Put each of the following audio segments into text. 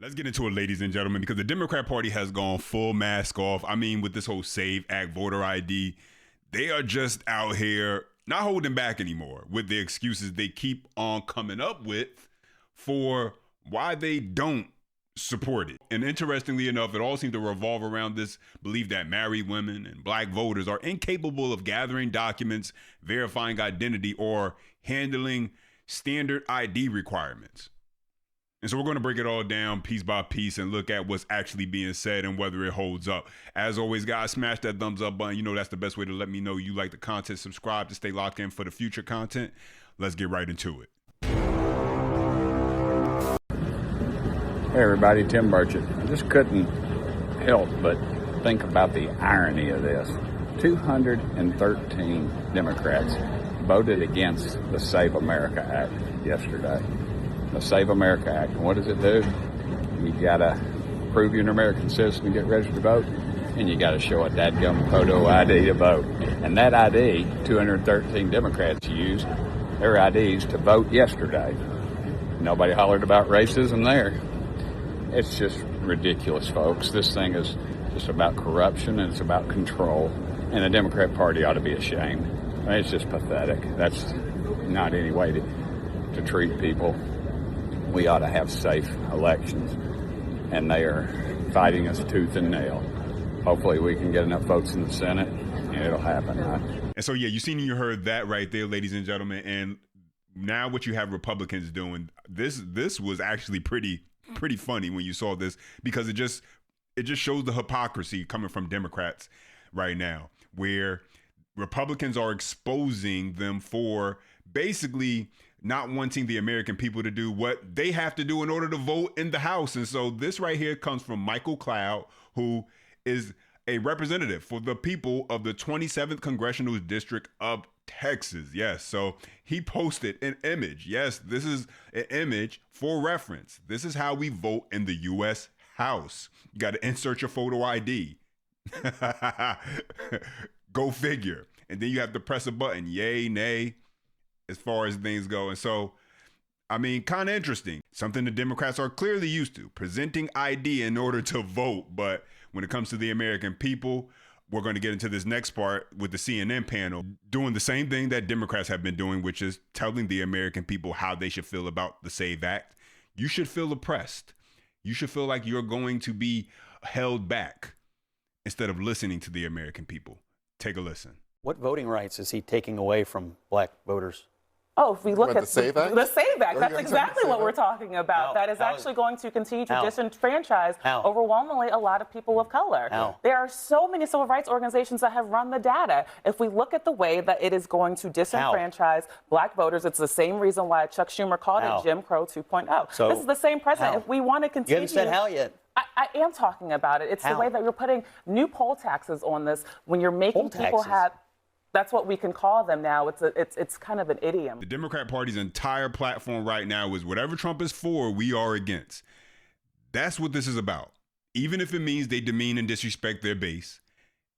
Let's get into it, ladies and gentlemen, because the Democrat Party has gone full mask off. I mean, with this whole SAVE Act voter ID, they are just out here not holding back anymore with the excuses they keep on coming up with for why they don't support it. And interestingly enough, it all seems to revolve around this belief that married women and black voters are incapable of gathering documents, verifying identity, or handling standard ID requirements. And so we're going to break it all down piece by piece and look at what's actually being said and whether it holds up. As always, guys, smash that thumbs up button. You know that's the best way to let me know you like the content. Subscribe to stay locked in for the future content. Let's get right into it. Hey everybody, Tim Burchett. I just couldn't help but think about the irony of this. 213 Democrats voted against the Save America Act yesterday. The Save America Act. And what does it do? You gotta prove you're an American citizen to get registered to vote, and you gotta show a dadgum photo ID to vote. And that ID, 213 Democrats used their IDs to vote yesterday. Nobody hollered about racism there. It's just ridiculous, folks. This thing is just about corruption and it's about control. And the Democrat Party ought to be ashamed. I mean, it's just pathetic. That's not any way to treat people. We ought to have safe elections. And they are fighting us tooth and nail. Hopefully we can get enough votes in the Senate and it'll happen. And so, yeah, you heard that right there, ladies and gentlemen. And now what you have Republicans doing, this was actually pretty funny when you saw this, because it just shows the hypocrisy coming from Democrats right now, where Republicans are exposing them for basically not wanting the American people to do what they have to do in order to vote in the House. And so this right here comes from Michael Cloud, who is a representative for the people of the 27th Congressional District of Texas. Yes. So he posted an image. Yes, this is an image for reference. This is how we vote in the U.S. House. You got to insert your photo ID. Go figure. And then you have to press a button, yay, nay, as far as things go. And so, I mean, kind of interesting. Something the Democrats are clearly used to, presenting ID in order to vote. But when it comes to the American people, we're going to get into this next part with the CNN panel doing the same thing that Democrats have been doing, which is telling the American people how they should feel about the SAVE Act. You should feel oppressed. You should feel like you're going to be held back instead of listening to the American people. Take a listen. What voting rights is he taking away from black voters? Oh, if we look at the SAVE Act? The SAVE Act, that's exactly what we're talking about. That is actually going to continue to disenfranchise overwhelmingly a lot of people of color. There are so many civil rights organizations that have run the data. If we look at the way that it is going to disenfranchise black voters, it's the same reason why Chuck Schumer called it Jim Crow 2.0. So this is the same president. If we want to continue... You haven't said how yet. I am talking about it. It's the way that you're putting new poll taxes on this when you're making people have... That's what we can call them now. It's kind of an idiom. The Democrat Party's entire platform right now is whatever Trump is for, we are against. That's what this is about. Even if it means they demean and disrespect their base,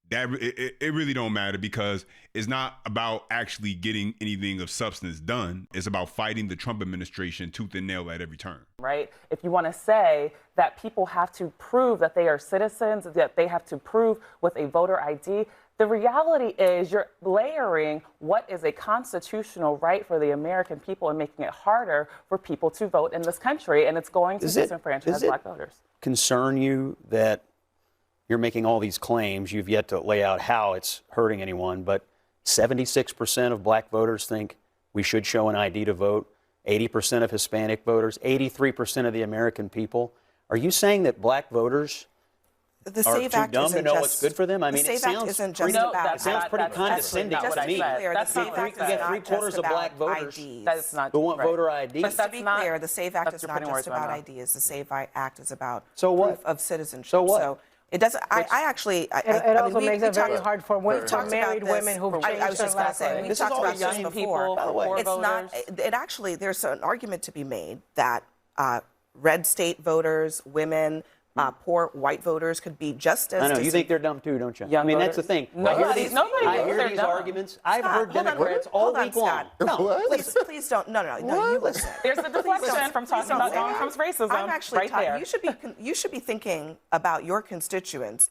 that it really don't matter, because it's not about actually getting anything of substance done. It's about fighting the Trump administration tooth and nail at every turn. Right? If you want to say that people have to prove that they are citizens, that they have to prove with a voter ID, the reality is you're layering what is a constitutional right for the American people and making it harder for people to vote in this country, and it's going to disenfranchise black voters. Concern you that you're making all these claims? You've yet to lay out how it's hurting anyone, but 76% of black voters think we should show an ID to vote, 80% of Hispanic voters, 83% of the American people. Are you saying that black voters the SAVE Act dumb isn't to know just, what's good for them? I mean, it sounds pretty, it sounds pretty condescending to me. The SAVE Act is not just about IDs. Who want voter ID. But to be clear, the SAVE Act is not just about IDs. The SAVE Act is about proof of citizenship. So what? So it doesn't. It also makes it very hard for married women who've changed I was just going to say, we talked about this before. It's not. It actually, there's an argument to be made that red state voters, women, poor white voters could be just as. I know you think they're dumb too, don't you? Young I mean, voters. that's the thing. Nobody I hear they're these dumb. arguments. I've Scott, heard Democrats all week long. No, please don't. No, you listen. There's a deflection from talking about Donald Trump's racism. I'm actually right there. You should be thinking about your constituents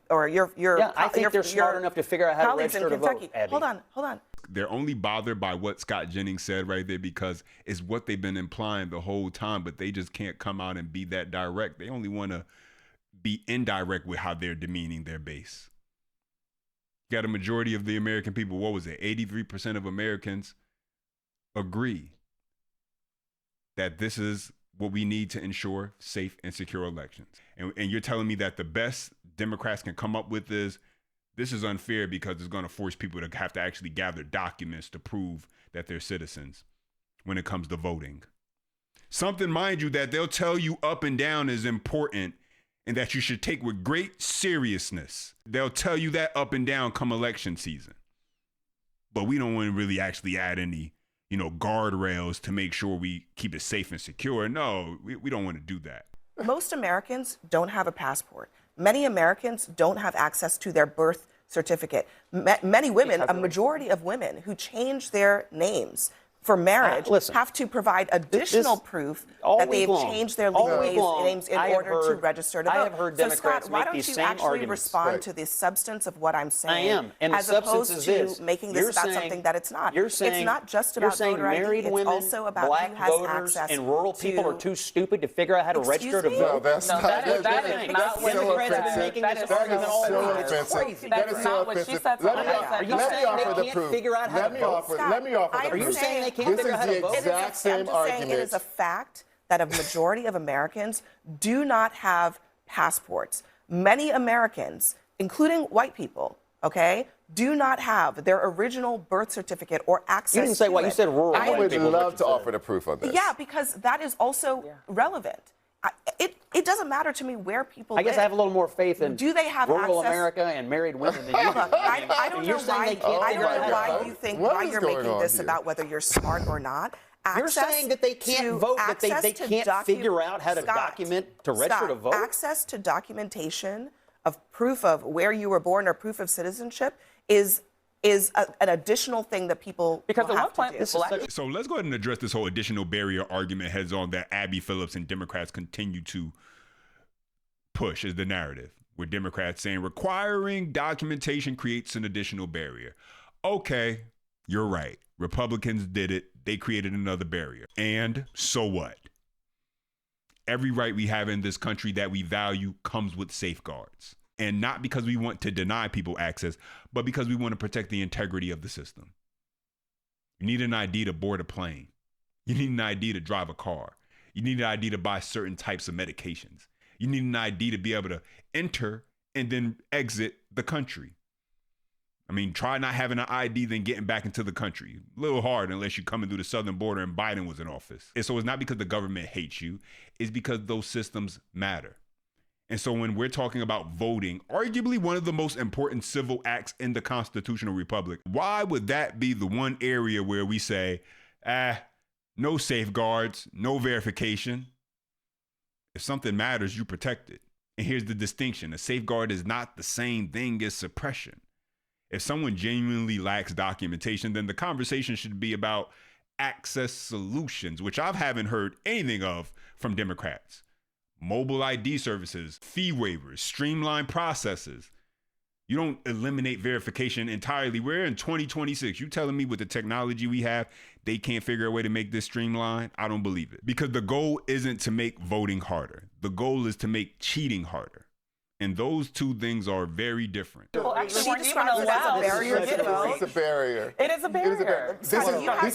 or your. Yeah, I think they're smart enough to figure out how to register to vote. Abby. Hold on. They're only bothered by what Scott Jennings said right there because it's what they've been implying the whole time, but they just can't come out and be that direct. They only want to be indirect with how they're demeaning their base. You got a majority of the American people, what was it, 83% of Americans agree that this is what we need to ensure safe and secure elections. And you're telling me that the best Democrats can come up with is, this is unfair because it's going to force people to have to actually gather documents to prove that they're citizens when it comes to voting. Something, mind you, that they'll tell you up and down is important and that you should take with great seriousness. They'll tell you that up and down come election season. But we don't want to really actually add any, guardrails to make sure we keep it safe and secure. No, we don't want to do that. Most Americans don't have a passport. Many Americans don't have access to their birth certificate. Many women, a majority of women who change their names for marriage have to provide additional proof that they've changed their legal names in order to register to vote. I have heard Democrats make these same arguments. Why don't you actually respond to the substance of what I'm saying? I am, and as the substance opposed is to this. making this about something that it's not. You're saying, it's not just about voter ID. married It's women, also about black who has voters, access and rural people are too stupid to figure out how to register to vote. No, that's not. That is not what Democrats have been making this argument all week. That's not what she said. Are you saying they can't figure out how to vote? Let me offer the proof. Are you saying they can't figure out how to vote? Exact same argument. It is a fact that a majority of Americans do not have passports. Many Americans, including white people, do not have their original birth certificate or access to it. You didn't say what you said. Rural. I would love to offer the proof on this. Yeah, because that is also relevant. It doesn't matter to me where people live. I guess I have a little more faith in rural America and married women than you do. I don't know why you think you're making this about whether you're smart or not. You're saying that they can't vote, that they can't figure out how to document to register to vote? Access to documentation of proof of where you were born or proof of citizenship is an additional thing that people because will at have one to point, do. So let's go ahead and address this whole additional barrier argument heads on that Abby Phillips and Democrats continue to push as the narrative, with Democrats saying requiring documentation creates an additional barrier. Okay, you're right. Republicans did it. They created another barrier. And so what? Every right we have in this country that we value comes with safeguards. And not because we want to deny people access, but because we want to protect the integrity of the system. You need an ID to board a plane. You need an ID to drive a car. You need an ID to buy certain types of medications. You need an ID to be able to enter and then exit the country. I mean, try not having an ID than getting back into the country. A little hard unless you're coming through the southern border and Biden was in office. And so it's not because the government hates you. It's because those systems matter. And so when we're talking about voting, arguably one of the most important civil acts in the constitutional republic, why would that be the one area where we say, no safeguards, no verification? If something matters, you protect it. And here's the distinction. A safeguard is not the same thing as suppression. If someone genuinely lacks documentation, then the conversation should be about access solutions, which I haven't heard anything of from Democrats. Mobile ID services, fee waivers, streamlined processes. You don't eliminate verification entirely. We're in 2026. You telling me with the technology we have, they can't figure a way to make this streamlined? I don't believe it. Because the goal isn't to make voting harder. The goal is to make cheating harder. And those two things are very different. Well, actually, weren't even allowed. It's a barrier. It is a barrier. This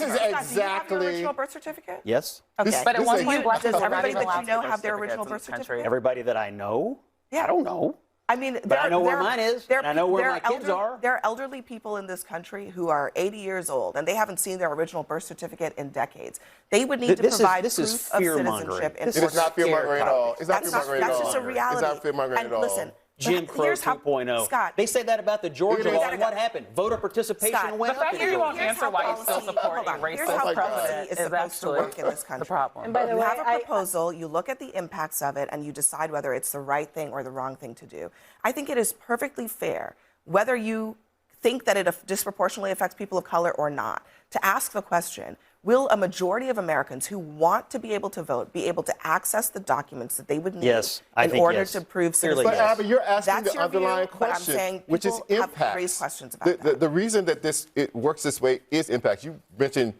is exactly. Do you have your original birth certificate? Yes. Okay. But at one point, black does people everybody were not that you know allowed have their birth original certificates birth in this country. certificate? Everybody that I know? Yeah. I don't know. I mean, but I know where mine is, and I know where my kids are. There are elderly people in this country who are 80 years old, and they haven't seen their original birth certificate in decades. They would need to provide proof of citizenship. It is not fear-mongering at all. It's not fear-mongering at all. That's just a reality. It's not fear-mongering at all. And listen, Jim Crow 2.0. Scott, they say that about the Georgia law, and what happened? Voter participation went up. The fact that you won't answer why you still support a racist president is supposed to work in this country. The problem. And by the way, you have a proposal, you look at the impacts of it, and you decide whether it's the right thing or the wrong thing to do. I think it is perfectly fair, whether you think that it disproportionately affects people of color or not, to ask the question, will a majority of Americans who want to be able to vote be able to access the documents that they would need in order to prove citizenship? But Abby, you're asking the underlying question, which is impact. Questions about that. The reason that it works this way is impact. You mentioned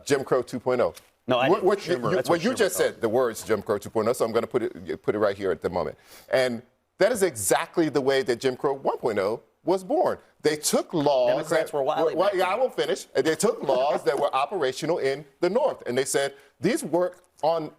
Jim Crow 2.0. No, I didn't. What you just said, the words Jim Crow 2.0, so I'm going to put it right here at the moment. And that is exactly the way that Jim Crow 1.0 was born. They took laws. Democrats were wily. Yeah, I won't finish. They took laws that were operational in the North, and they said these work on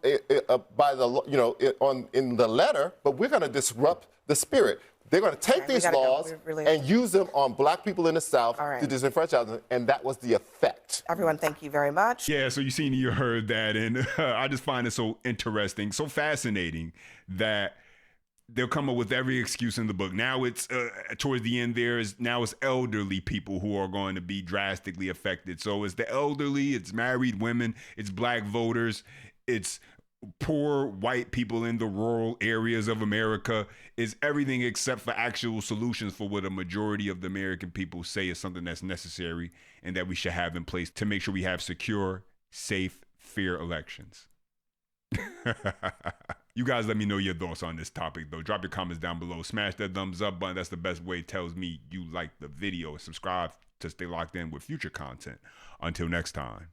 by the in the letter, but we're going to disrupt the spirit. They're going to take these laws and use them on black people in the South to disenfranchise them, and that was the effect. Everyone, thank you very much. Yeah, so you heard that, and I just find it so interesting, so fascinating that they'll come up with every excuse in the book. Now it's towards the end it's elderly people who are going to be drastically affected. So it's the elderly, it's married women, it's black voters, it's poor white people in the rural areas of America. It's everything except for actual solutions for what a majority of the American people say is something that's necessary and that we should have in place to make sure we have secure, safe, fair elections. You guys let me know your thoughts on this topic, though. Drop your comments down below. Smash that thumbs up button. That's the best way. It tells me you like the video. Subscribe to stay locked in with future content. Until next time.